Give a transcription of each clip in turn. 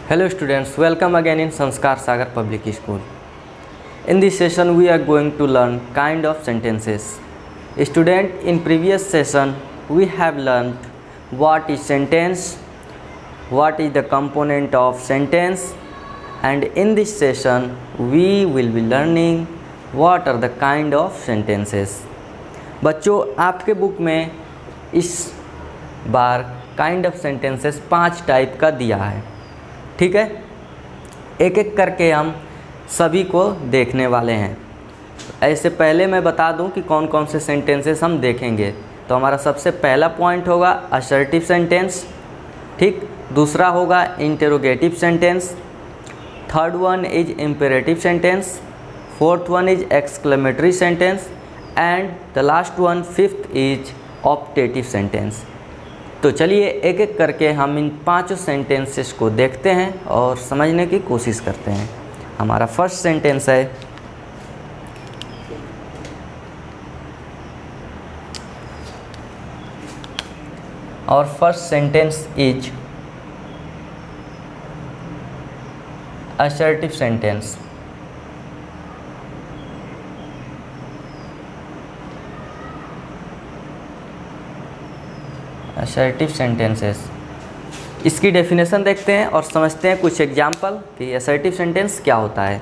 Hello students, welcome again in Sanskar Sagar Public School. In this session we are going to learn kind of sentences. Student, in previous session we have learned what is sentence, what is the component of sentence, and in this session we will be learning what are the kind of sentences. बच्चों, आपके book में इस बार kind of sentences 5 type का दिया है, ठीक है। एक एक करके हम सभी को देखने वाले हैं। ऐसे पहले मैं बता दूं कि कौन कौन से सेंटेंसेस हम देखेंगे। तो हमारा सबसे पहला पॉइंट होगा असर्टिव सेंटेंस, ठीक। दूसरा होगा interrogative sentence, third one is imperative sentence, fourth one is exclamatory sentence and the last one fifth is optative sentence. तो चलिए एक एक करके हम इन 5 सेंटेंसेस को देखते हैं और समझने की कोशिश करते हैं। हमारा फर्स्ट सेंटेंस है और first sentence is assertive sentence. Assertive sentences, इसकी डेफिनेशन देखते हैं और समझते हैं कुछ एग्जाम्पल कि असर्टिव सेंटेंस क्या होता है।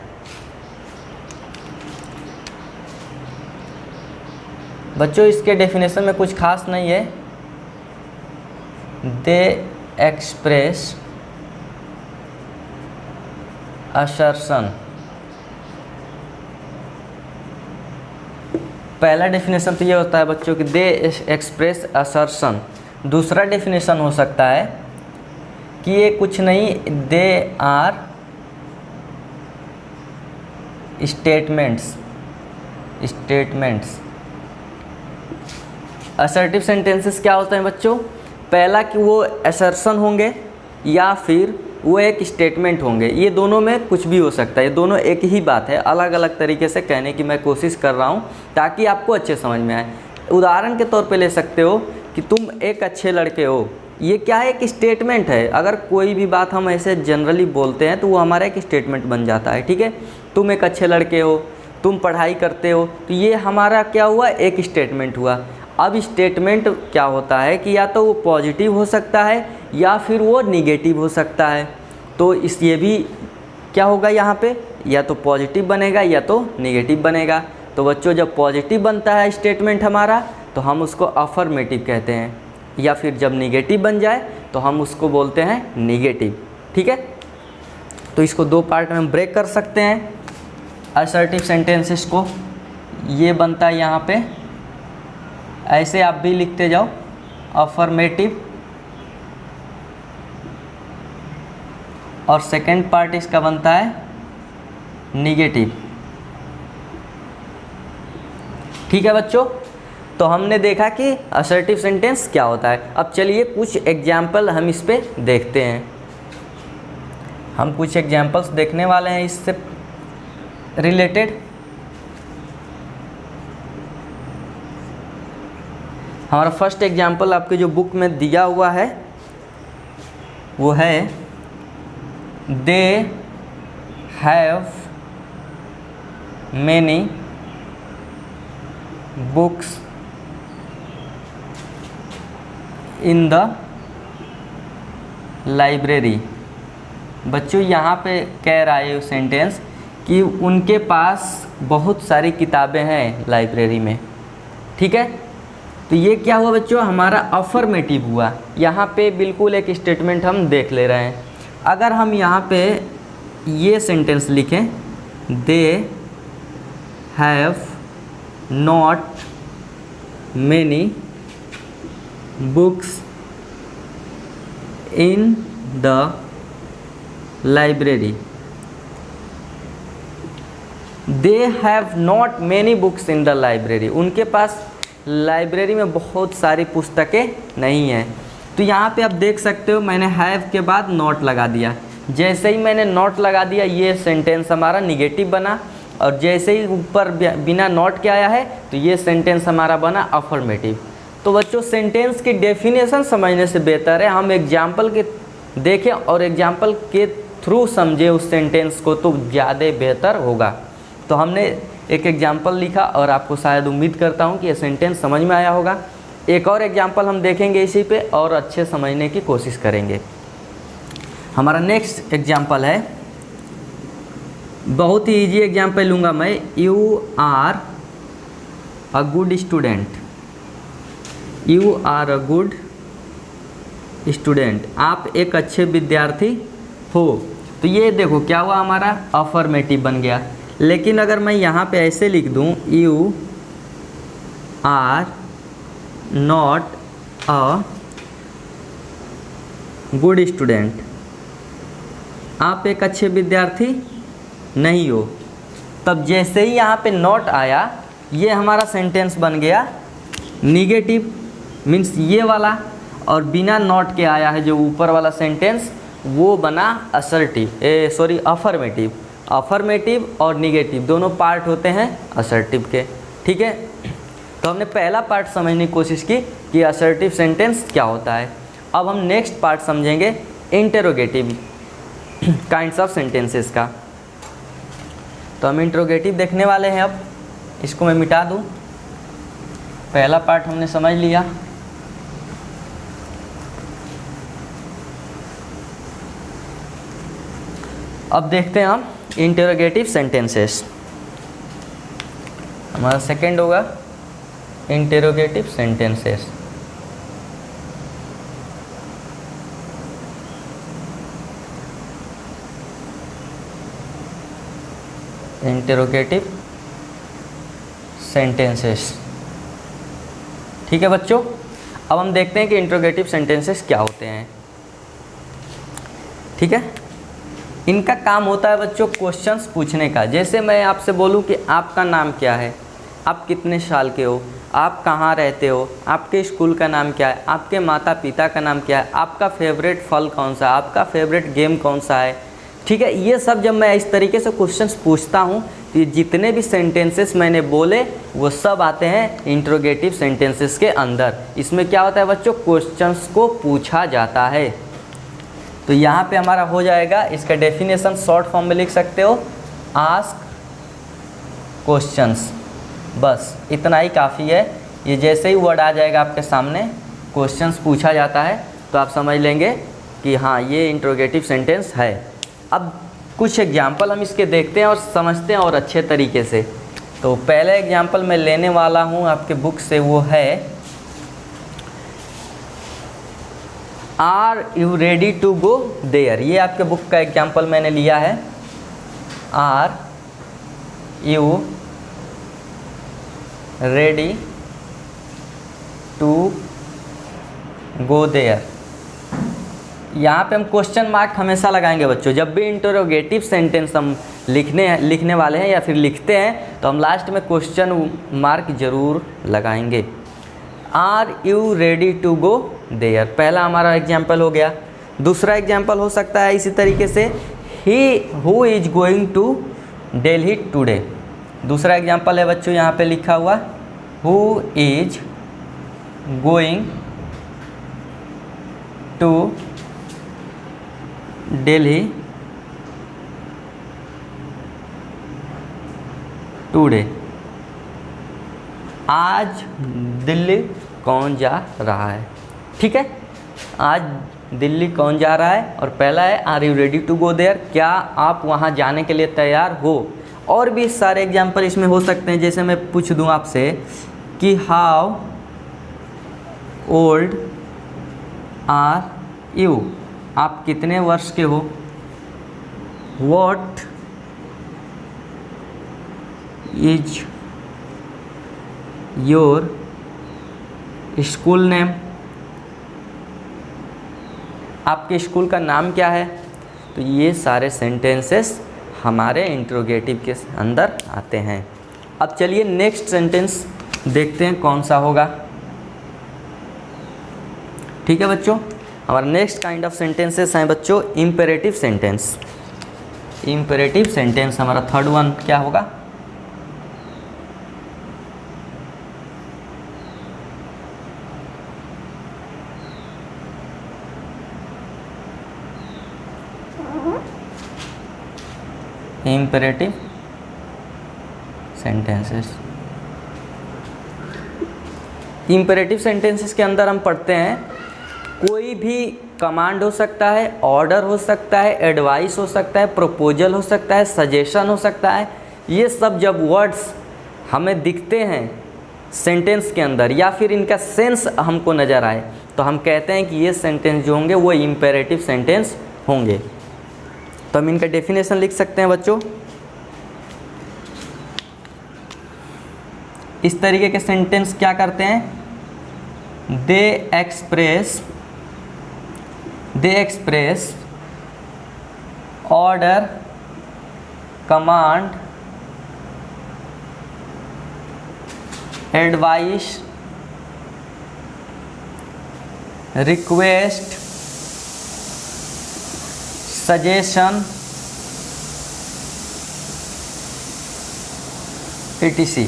बच्चों, इसके डेफिनेशन में कुछ खास नहीं है। दे एक्सप्रेस असर्शन, पहला डेफिनेशन तो ये होता है बच्चों कि दे एक्सप्रेस असर्शन। दूसरा डेफिनेशन हो सकता है कि ये कुछ नहीं, they are statements. Assertive sentences क्या होते हैं बच्चों? पहला कि वो असर्शन होंगे या फिर वो एक स्टेटमेंट होंगे। ये दोनों में कुछ भी हो सकता है, ये दोनों एक ही बात है। अलग अलग तरीके से कहने की मैं कोशिश कर रहा हूँ ताकि आपको अच्छे समझ में आए। उदाहरण के तौर पे ले सकते हो कि तुम एक अच्छे लड़के हो। ये क्या है? एक स्टेटमेंट है। अगर कोई भी बात हम ऐसे जनरली बोलते हैं तो वो हमारा एक स्टेटमेंट बन जाता है, ठीक है। तुम एक अच्छे लड़के हो, तुम पढ़ाई करते हो, तो ये हमारा क्या हुआ? एक स्टेटमेंट हुआ। अब स्टेटमेंट क्या होता है कि या तो वो पॉजिटिव हो सकता है या फिर वो निगेटिव हो सकता है। तो इस ये भी क्या होगा यहाँ पे? या तो पॉजिटिव बनेगा या तो निगेटिव बनेगा। तो बच्चों, जब पॉजिटिव बनता है स्टेटमेंट हमारा तो हम उसको अफर्मेटिव कहते हैं, या फिर जब निगेटिव बन जाए तो हम उसको बोलते हैं निगेटिव, ठीक है। तो इसको 2 पार्ट में हम ब्रेक कर सकते हैं असर्टिव सेंटेंसेस को। ये बनता है यहाँ पे, ऐसे आप भी लिखते जाओ, अफर्मेटिव, और सेकंड पार्ट इसका बनता है निगेटिव, ठीक है बच्चों। तो हमने देखा कि असर्टिव सेंटेंस क्या होता है। अब चलिए कुछ एग्जाम्पल हम इस पे देखते हैं। हम कुछ एग्जाम्पल्स देखने वाले हैं इससे रिलेटेड। हमारा फर्स्ट एग्जाम्पल आपके जो बुक में दिया हुआ है वो है they have many books in the library. बच्चों, यहाँ पे कह रहा है सेंटेंस कि उनके पास बहुत सारी किताबें हैं लाइब्रेरी में, ठीक है। तो ये क्या हुआ बच्चों? हमारा अफर्मेटिव हुआ। यहाँ पे बिल्कुल एक स्टेटमेंट हम देख ले रहे हैं। अगर हम यहाँ पे ये सेंटेंस लिखें, they have not many books in the library. They have not many books in the library, उनके पास लाइब्रेरी में बहुत सारी पुस्तकें नहीं हैं। तो यहाँ पे आप देख सकते हो मैंने हैव के बाद नॉट लगा दिया। जैसे ही मैंने नॉट लगा दिया ये सेंटेंस हमारा निगेटिव बना, और जैसे ही ऊपर बिना नॉट के आया है तो ये सेंटेंस हमारा बना अफर्मेटिव। तो बच्चों सेंटेंस की डेफिनेशन समझने से बेहतर है हम एग्जाम्पल के देखें और एग्जाम्पल के थ्रू समझे उस सेंटेंस को तो ज़्यादा बेहतर होगा। तो हमने एक एग्जाम्पल लिखा और आपको शायद उम्मीद करता हूँ कि ये सेंटेंस समझ में आया होगा। एक और एग्जाम्पल हम देखेंगे इसी पे और अच्छे समझने की कोशिश करेंगे। हमारा नेक्स्ट एग्जाम्पल है, बहुत ही ईजी एग्जाम्पल लूँगा मैं। You are a good student, you are a good student, आप एक अच्छे विद्यार्थी हो। तो ये देखो क्या हुआ, हमारा अफर्मेटिव बन गया। लेकिन अगर मैं यहाँ पे ऐसे लिख दूँ, you are not a good student, आप एक अच्छे विद्यार्थी नहीं हो, तब जैसे ही यहाँ पे नॉट आया ये हमारा सेंटेंस बन गया निगेटिव, मीन्स ये वाला, और बिना नॉट के आया है जो ऊपर वाला सेंटेंस वो बना असर्टिव, अफर्मेटिव। अफर्मेटिव और निगेटिव दोनों पार्ट होते हैं असर्टिव के, ठीक है। तो हमने पहला पार्ट समझने की कोशिश की कि असर्टिव सेंटेंस क्या होता है। अब हम नेक्स्ट पार्ट समझेंगे इंटेरोगेटिव काइंड्स ऑफ सेंटेंसेस का। तो हम इंट्रोगेटिव देखने वाले हैं। अब इसको मैं मिटा दूं, पहला पार्ट हमने समझ लिया। अब देखते हैं हम इंटेरोगेटिव सेंटेंसेस। हमारा सेकंड होगा इंटेरोगेटिव सेंटेंसेस। इंटेरोगेटिव सेंटेंसेस, ठीक है बच्चों। अब हम देखते हैं कि इंटेरोगेटिव सेंटेंसेस क्या होते हैं, ठीक है। इनका काम होता है बच्चों क्वेश्चंस पूछने का। जैसे मैं आपसे बोलूं कि आपका नाम क्या है, आप कितने साल के हो, आप कहाँ रहते हो, आपके स्कूल का नाम क्या है, आपके माता पिता का नाम क्या है, आपका फेवरेट फल कौन सा है, आपका फेवरेट गेम कौन सा है, ठीक है। ये सब जब मैं इस तरीके से क्वेश्चंस पूछता हूँ तो ये जितने भी सेंटेंसेस मैंने बोले वो सब आते हैं इंट्रोगेटिव सेंटेंसेस के अंदर। इसमें क्या होता है बच्चों, क्वेश्चंस को पूछा जाता है। तो यहाँ पे हमारा हो जाएगा, इसका डेफिनेशन शॉर्ट फॉर्म में लिख सकते हो, आस्क क्वेश्चंस, बस इतना ही काफ़ी है। ये जैसे ही वर्ड आ जाएगा आपके सामने क्वेश्चंस पूछा जाता है तो आप समझ लेंगे कि हाँ ये इंट्रोगेटिव सेंटेंस है। अब कुछ एग्जाम्पल हम इसके देखते हैं और समझते हैं और अच्छे तरीके से। तो पहले एग्जाम्पल मैं लेने वाला हूँ आपके बुक से, वो है are you ready to go there. ये आपके बुक का एग्जाम्पल मैंने लिया है। Are you ready to go there. यहाँ पे हम क्वेश्चन मार्क हमेशा लगाएंगे बच्चों। जब भी इंटरोगेटिव सेंटेंस हम लिखने वाले हैं या फिर लिखते हैं तो हम लास्ट में क्वेश्चन मार्क जरूर लगाएंगे। Are you ready to go there, पहला हमारा एग्जाम्पल हो गया। दूसरा एग्जाम्पल हो सकता है इसी तरीके से, he who is going to Delhi today. दूसरा एग्जाम्पल है बच्चों यहाँ पे लिखा हुआ, who is going to Delhi today. आज दिल्ली कौन जा रहा है, ठीक है। आज दिल्ली कौन जा रहा है, और पहला है are you ready to go there, क्या आप वहाँ जाने के लिए तैयार हो। और भी सारे एग्जाम्पल इसमें हो सकते हैं। जैसे मैं पूछ दूँ आपसे कि हाउ ओल्ड आर यू, आप कितने वर्ष के हो। What is your school name, आपके स्कूल का नाम क्या है। तो ये सारे सेंटेंसेस हमारे इंट्रोगेटिव के अंदर आते हैं। अब चलिए नेक्स्ट सेंटेंस देखते हैं कौन सा होगा, ठीक है बच्चों। हमारा नेक्स्ट काइंड ऑफ सेंटेंसेस हैं बच्चों इम्पेरेटिव सेंटेंस। इम्पेरेटिव सेंटेंस हमारा थर्ड वन क्या होगा, इम्पेरेटिव सेंटेंसेस। इम्पेरेटिव सेंटेंसेस के अंदर हम पढ़ते हैं कोई भी कमांड हो सकता है, ऑर्डर हो सकता है, एडवाइस हो सकता है, प्रपोजल हो सकता है, सजेशन हो सकता है। ये सब जब वर्ड्स हमें दिखते हैं सेंटेंस के अंदर या फिर इनका सेंस हमको नज़र आए तो हम कहते हैं कि ये सेंटेंस जो होंगे वो इम्पेरेटिव सेंटेंस होंगे। तो हम इनका डेफिनेशन लिख सकते हैं बच्चों। इस तरीके के सेंटेंस क्या करते हैं, they express order, command, advice, request, suggestion etc।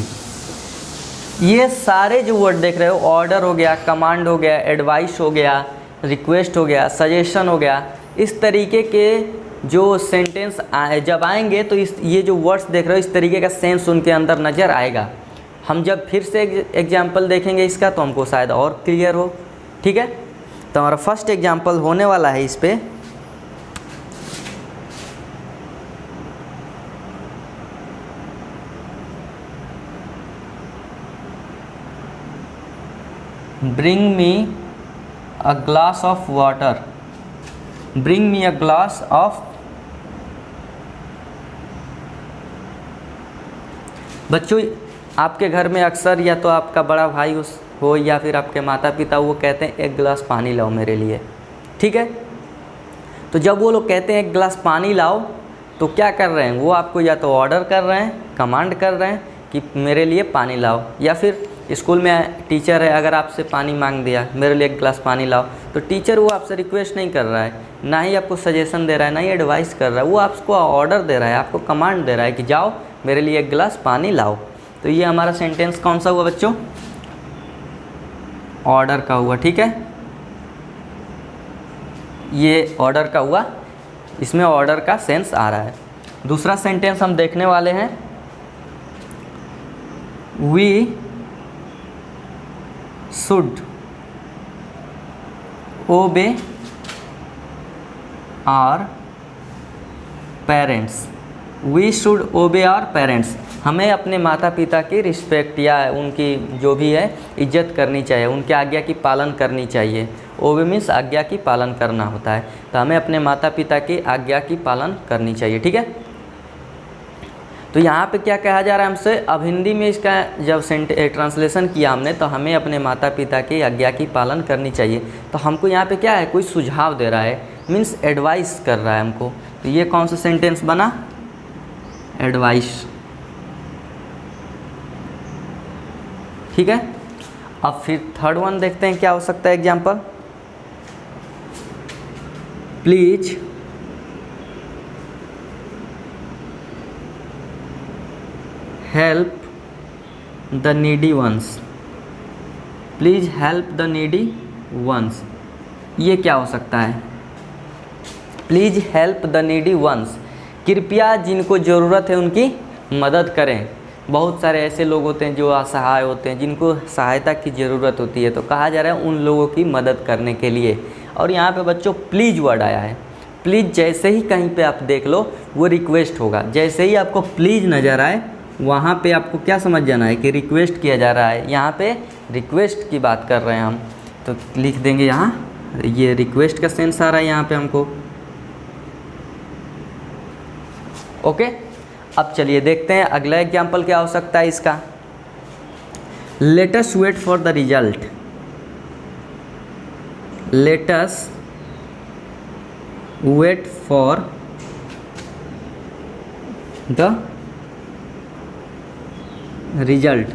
ये सारे जो वर्ड देख रहे हो, ऑर्डर हो गया, कमांड हो गया, एडवाइस हो गया, रिक्वेस्ट हो गया, सजेशन हो गया, इस तरीके के जो सेंटेंस जब आएंगे तो ये जो वर्ड्स देख रहे हो इस तरीके का सेंस उनके अंदर नज़र आएगा। हम जब फिर से एग्जाम्पल देखेंगे इसका तो हमको शायद और क्लियर हो। ठीक है, तो हमारा फर्स्ट एग्जाम्पल होने वाला है इस पे। Bring me a glass of water. Bring me a glass of। बच्चों आपके घर में अक्सर या तो आपका बड़ा भाई हो या फिर आपके माता पिता वो कहते हैं एक गिलास पानी लाओ मेरे लिए। ठीक है, तो जब वो लोग कहते हैं एक गिलास पानी लाओ तो क्या कर रहे हैं, वो आपको या तो ऑर्डर कर रहे हैं, कमांड कर रहे हैं कि मेरे लिए पानी लाओ, या फिर स्कूल में टीचर है अगर आपसे पानी मांग दिया मेरे लिए एक गिलास पानी लाओ तो टीचर वो आपसे रिक्वेस्ट नहीं कर रहा है, ना ही आपको सजेशन दे रहा है, ना ही एडवाइस कर रहा है, वो आपको ऑर्डर दे रहा है, आपको कमांड दे रहा है कि जाओ मेरे लिए एक गिलास पानी लाओ। तो ये हमारा सेंटेंस कौन सा हुआ बच्चों, ऑर्डर का हुआ। ठीक है, ये ऑर्डर का हुआ, इसमें ऑर्डर का सेंस आ रहा है। दूसरा सेंटेंस हम देखने वाले हैं, we should obey our parents. We should obey our parents, हमें अपने माता पिता की रिस्पेक्ट या उनकी जो भी है इज्जत करनी चाहिए, उनके आज्ञा की पालन करनी चाहिए। ओबे मीन्स आज्ञा की पालन करना होता है, तो हमें अपने माता पिता की आज्ञा की पालन करनी चाहिए। ठीक है, तो यहाँ पे क्या कहा जा रहा है हमसे, अब हिंदी में इसका जब ट्रांसलेशन किया हमने तो हमें अपने माता पिता की आज्ञा की पालन करनी चाहिए। तो हमको यहाँ पे क्या है, कोई सुझाव दे रहा है, मीन्स एडवाइस कर रहा है हमको। तो ये कौन सा सेंटेंस बना, एडवाइस। ठीक है, अब फिर थर्ड वन देखते हैं क्या हो सकता है example, please help the needy ones. Please help the needy ones, ये क्या हो सकता है, please help the needy ones, कृपया जिनको ज़रूरत है उनकी मदद करें। बहुत सारे ऐसे लोग होते हैं जो असहाय होते हैं, जिनको सहायता की ज़रूरत होती है, तो कहा जा रहा है उन लोगों की मदद करने के लिए। और यहाँ पे बच्चों प्लीज़ वर्ड आया है। प्लीज़ जैसे ही कहीं पे आप देख लो वो रिक्वेस्ट होगा, जैसे ही आपको प्लीज़ नज़र आए वहाँ पे आपको क्या समझ जाना है कि रिक्वेस्ट किया जा रहा है, यहाँ पे रिक्वेस्ट की बात कर रहे हैं हम। तो लिख देंगे यहाँ, ये रिक्वेस्ट का सेंस आ रहा है यहाँ पे हमको। ओके, अब चलिए देखते हैं अगला एग्जाम्पल क्या हो सकता है इसका, let us wait for the result. Let us wait for the result,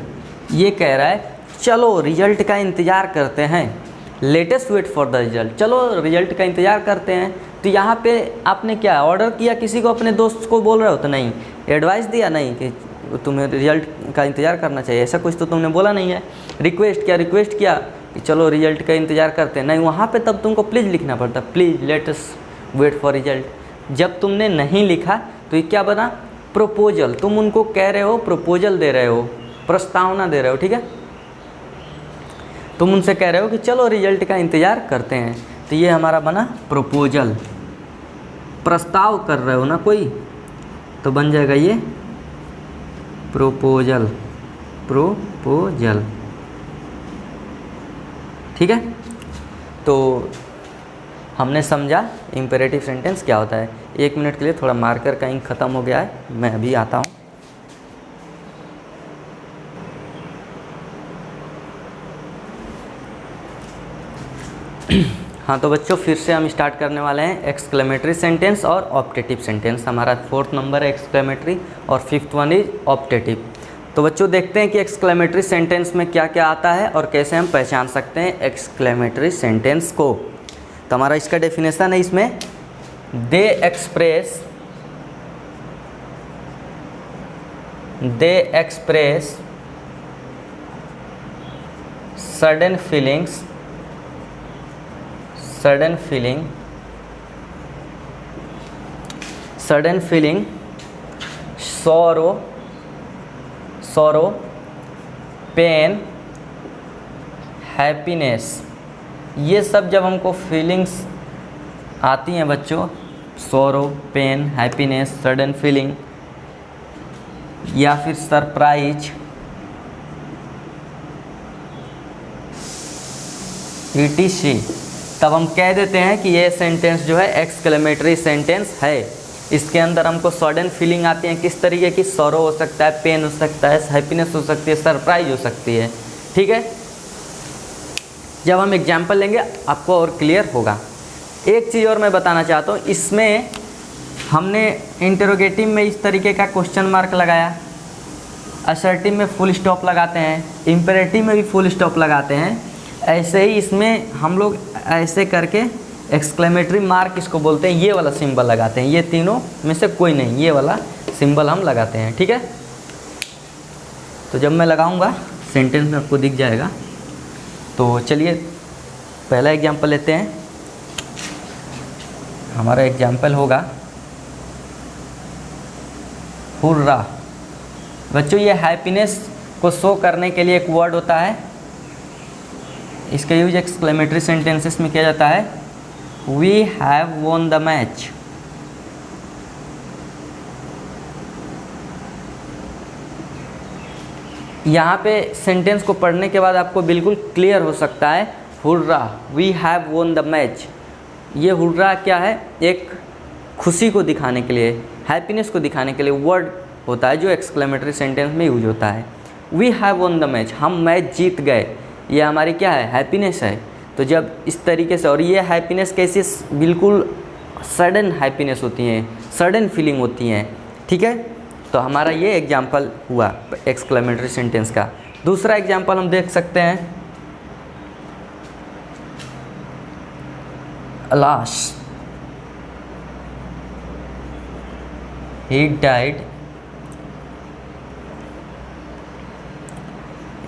ये कह रहा है चलो रिजल्ट का इंतज़ार करते हैं। Let us wait for the result, चलो रिजल्ट का इंतज़ार करते हैं। तो यहाँ पे आपने क्या ऑर्डर किया, किसी को अपने दोस्त को बोल रहे हो तो नहीं, एडवाइस दिया नहीं कि तुम्हें रिजल्ट का इंतज़ार करना चाहिए, ऐसा कुछ तो तुमने बोला नहीं है। रिक्वेस्ट किया कि चलो रिजल्ट का इंतज़ार करते हैं, नहीं, वहाँ पे तब तुमको प्लीज़ लिखना पड़ता, please let us wait for result. जब तुमने नहीं लिखा तो ये क्या बना, प्रपोजल, तुम उनको कह रहे हो, प्रपोजल दे रहे हो, प्रस्तावना दे रहे हो, ठीक है। तुम उनसे कह रहे हो कि चलो रिजल्ट का इंतज़ार करते हैं, तो ये हमारा बना प्रपोजल। प्रस्ताव कर रहे हो ना कोई, तो बन जाएगा ये प्रोपोजल, प्रोपोजल, ठीक है। तो हमने समझा इम्पेरेटिव सेंटेंस क्या होता है। 1 मिनट के लिए थोड़ा मार्कर का इंक ख़त्म हो गया है, मैं अभी आता हूँ। हाँ तो बच्चों फिर से हम स्टार्ट करने वाले हैं एक्सक्लेमेटरी सेंटेंस और ऑप्टेटिव सेंटेंस। हमारा 4th नंबर है एक्सक्लेमेटरी और 5th वन इज ऑप्टेटिव। तो बच्चों देखते हैं कि एक्सक्लेमेटरी सेंटेंस में क्या क्या आता है और कैसे हम पहचान सकते हैं एक्सक्लेमेटरी सेंटेंस को। तो हमारा इसका डेफिनेशन है इसमें, they express sudden feeling, sorrow, pain, happiness. ये सब जब हमको फीलिंग्स आती हैं बच्चों, sorrow, pain, happiness, sudden feeling या फिर सरप्राइज, etc, तब हम कह देते हैं कि ये सेंटेंस जो है एक्सक्लेमेटरी सेंटेंस है। इसके अंदर हमको सडन फीलिंग आती है, किस तरीके की, सॉरो हो सकता है, पेन हो सकता है, हैप्पीनेस हो सकती है, सरप्राइज हो सकती है, ठीक है। जब हम एग्जाम्पल लेंगे आपको और क्लियर होगा। एक चीज़ और मैं बताना चाहता हूँ, इसमें हमने इंटरोगेटिव में इस तरीके का क्वेश्चन मार्क लगाया, असर्टिव में फुल स्टॉप लगाते हैं, इम्पेरेटिव में भी फुल स्टॉप लगाते हैं। ऐसे ही इसमें हम लोग ऐसे करके एक्सक्लेमेटरी मार्क इसको बोलते हैं, ये वाला सिंबल लगाते हैं। ये तीनों में से कोई नहीं, ये वाला सिंबल हम लगाते हैं, ठीक है। तो जब मैं लगाऊंगा सेंटेंस में आपको दिख जाएगा। तो चलिए पहला एग्जांपल लेते हैं। हमारा एग्जांपल होगा हुर्रा। बच्चों ये हैप्पीनेस को शो करने के लिए एक वर्ड होता है, इसका यूज एक्सक्लेमेटरी सेंटेंसेस में किया जाता है, we have won the match. यहाँ पे सेंटेंस को पढ़ने के बाद आपको बिल्कुल क्लियर हो सकता है, hurrah, we have won the match. ये हुर्रा क्या है, एक खुशी को दिखाने के लिए, हैप्पीनेस को दिखाने के लिए वर्ड होता है जो एक्सक्लेमेटरी सेंटेंस में यूज होता है। We have won the match, हम मैच जीत गए, ये हमारी क्या है, हैप्पीनेस है। तो जब इस तरीके से, और ये हैप्पीनेस कैसी, बिल्कुल सडन हैप्पीनेस होती हैं, सडन फीलिंग होती हैं, ठीक है। तो हमारा ये एग्जांपल हुआ एक्सक्लेमेटरी सेंटेंस का। दूसरा एग्जांपल हम देख सकते हैं, अलाश, he died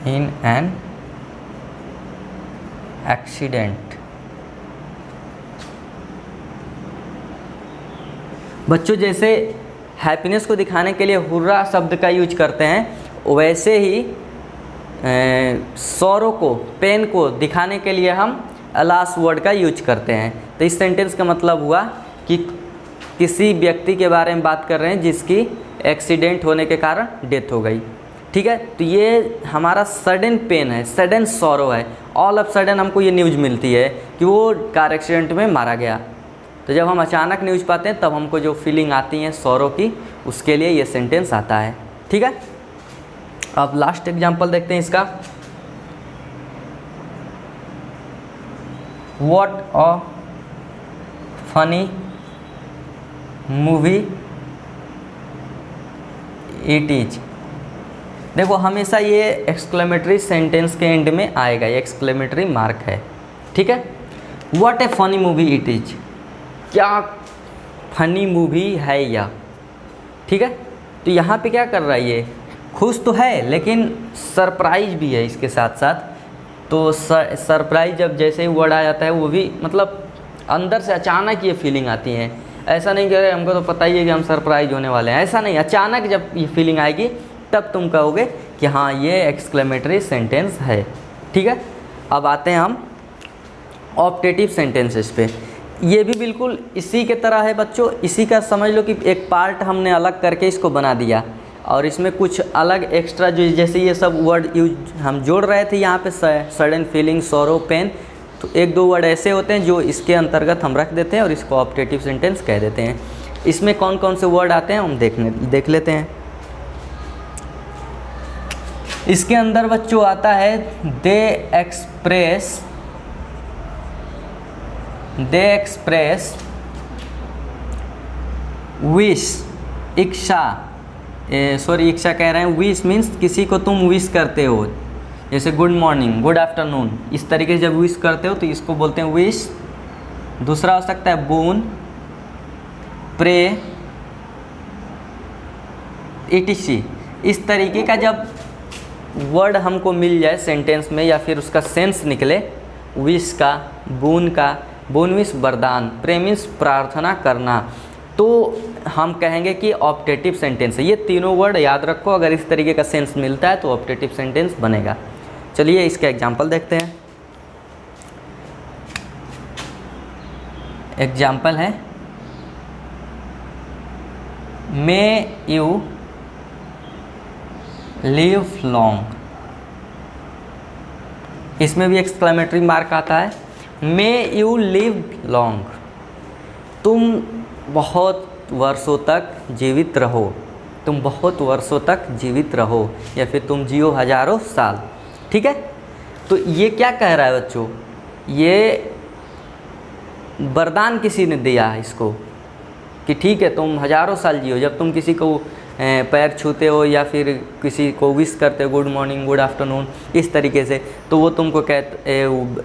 in an accident। बच्चों जैसे हैप्पीनेस को दिखाने के लिए हुर्रा शब्द का यूज करते हैं, वैसे ही सौरो को, पेन को दिखाने के लिए हम अलास वर्ड का यूज करते हैं। तो इस सेंटेंस का मतलब हुआ कि किसी व्यक्ति के बारे में बात कर रहे हैं जिसकी एक्सीडेंट होने के कारण डेथ हो गई, ठीक है। तो ये हमारा सडन पेन है, सडन सॉरो है। ऑल ऑफ सडन हमको ये न्यूज़ मिलती है कि वो कार एक्सीडेंट में मारा गया। तो जब हम अचानक न्यूज़ पाते हैं तब हमको जो फीलिंग आती है सॉरो की, उसके लिए ये सेंटेंस आता है, ठीक है। अब लास्ट एग्जांपल देखते हैं इसका, what a funny movie it is. देखो हमेशा ये एक्सक्लेमेटरी सेंटेंस के एंड में आएगा, ये एक्सक्लेमेटरी मार्क है, ठीक है। What A funny movie it is, क्या फनी मूवी है यह, ठीक है। तो यहाँ पे क्या कर रहा है, ये खुश तो है लेकिन सरप्राइज भी है इसके साथ साथ। तो सरप्राइज जब जैसे ही वर्ड आ जाता है, वो भी मतलब अंदर से अचानक ये फीलिंग आती है, ऐसा नहीं कि अरे हमको तो पता ही है कि हम सरप्राइज होने वाले हैं, ऐसा नहीं। अचानक जब ये फीलिंग आएगी तब तुम कहोगे कि हाँ ये एक्सक्लेमेटरी सेंटेंस है। ठीक है, अब आते हैं हम ऑप्टेटिव सेंटेंसेस पे। ये भी बिल्कुल इसी के तरह है बच्चों, इसी का समझ लो कि एक पार्ट हमने अलग करके इसको बना दिया और इसमें कुछ अलग एक्स्ट्रा जो जैसे ये सब वर्ड यूज हम जोड़ रहे थे यहाँ पे, सडन फीलिंग, सॉरो, पेन, तो एक दो वर्ड ऐसे होते हैं जो इसके अंतर्गत हम रख देते हैं और इसको ऑप्टेटिव सेंटेंस कह देते हैं। इसमें कौन कौन से वर्ड आते हैं हम देख लेते हैं। इसके अंदर बच्चों आता है दे एक्सप्रेस विश, इच्छा, इच्छा कह रहे हैं, विश मीन्स किसी को तुम विश करते हो, जैसे गुड मॉर्निंग, गुड आफ्टरनून, इस तरीके से जब विश करते हो तो इसको बोलते हैं विश। दूसरा हो सकता है बोन, प्रे, etc। इस तरीके का जब वर्ड हमको मिल जाए सेंटेंस में या फिर उसका सेंस निकले, विश का, बोन का, बोन मीन्स वरदान, प्रे मीन्स प्रार्थना करना, तो हम कहेंगे कि ऑप्टेटिव सेंटेंस है। ये तीनों वर्ड याद रखो, अगर इस तरीके का सेंस मिलता है तो ऑप्टेटिव सेंटेंस बनेगा। चलिए इसका एग्जाम्पल देखते हैं। एग्जाम्पल है मे यू लिव लॉन्ग, इसमें भी एक्सक्लेमेटरी मार्क आता है। मे यू लिव लॉन्ग, तुम बहुत वर्षों तक जीवित रहो, तुम बहुत वर्षों तक जीवित रहो, या फिर तुम जियो हजारों साल। ठीक है, तो ये क्या कह रहा है बच्चों, ये वरदान किसी ने दिया है इसको कि ठीक है तुम हजारों साल जियो। जब तुम किसी को पैर छूते हो या फिर किसी को विश करते हो गुड मॉर्निंग, गुड आफ्टरनून, इस तरीके से, तो वो तुमको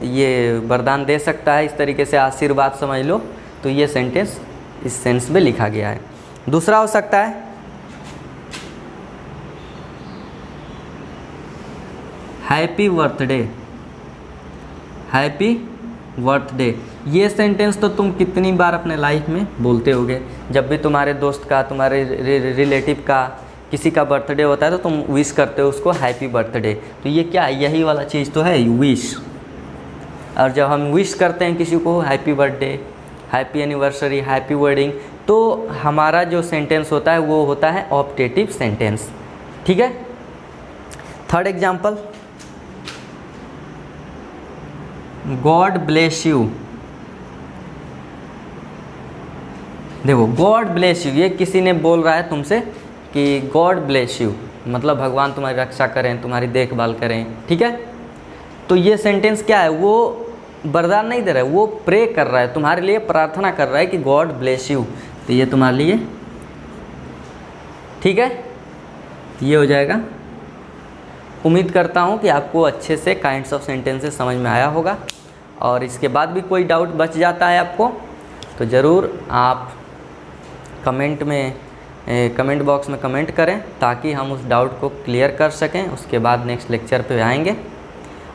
ये वरदान दे सकता है, इस तरीके से आशीर्वाद समझ लो। तो ये सेंटेंस इस सेंस में लिखा गया है। दूसरा हो सकता है हैप्पी बर्थडे, हैप्पी बर्थडे। ये सेंटेंस तो तुम कितनी बार अपने लाइफ में बोलते होगे, जब भी तुम्हारे दोस्त का, तुम्हारे रिलेटिव का, किसी का बर्थडे होता है तो तुम विश करते हो उसको हैप्पी बर्थडे। तो ये क्या है, यही वाला चीज़ तो है विश। और जब हम विश करते हैं किसी को happy birthday, happy anniversary, happy wedding, तो हमारा जो सेंटेंस होता है वो होता है ऑप्टेटिव सेंटेंस। ठीक है, third example God bless you. देखो गॉड ब्लेस यू, ये किसी ने बोल रहा है तुमसे कि गॉड ब्लेस यू, मतलब भगवान तुम्हारी रक्षा करें, तुम्हारी देखभाल करें। ठीक है, तो ये सेंटेंस क्या है, वो वरदान नहीं दे रहा है, वो प्रे कर रहा है, तुम्हारे लिए प्रार्थना कर रहा है कि गॉड ब्लेस यू। तो ये तुम्हारे लिए ठीक है, ये हो जाएगा। उम्मीद करता हूँ कि आपको अच्छे से काइंड्स ऑफ सेंटेंसेस समझ में आया होगा, और इसके बाद भी कोई डाउट बच जाता है आपको तो ज़रूर आप कमेंट बॉक्स में कमेंट करें, ताकि हम उस डाउट को क्लियर कर सकें। उसके बाद नेक्स्ट लेक्चर पे आएंगे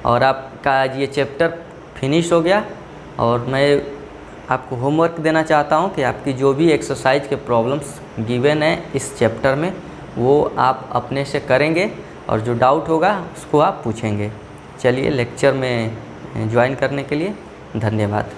और आपका आज ये चैप्टर फिनिश हो गया। और मैं आपको होमवर्क देना चाहता हूँ कि आपकी जो भी एक्सरसाइज के प्रॉब्लम्स गिवन है इस चैप्टर में, वो आप अपने से करेंगे और जो डाउट होगा उसको आप पूछेंगे। चलिए, लेक्चर में ज्वाइन करने के लिए धन्यवाद।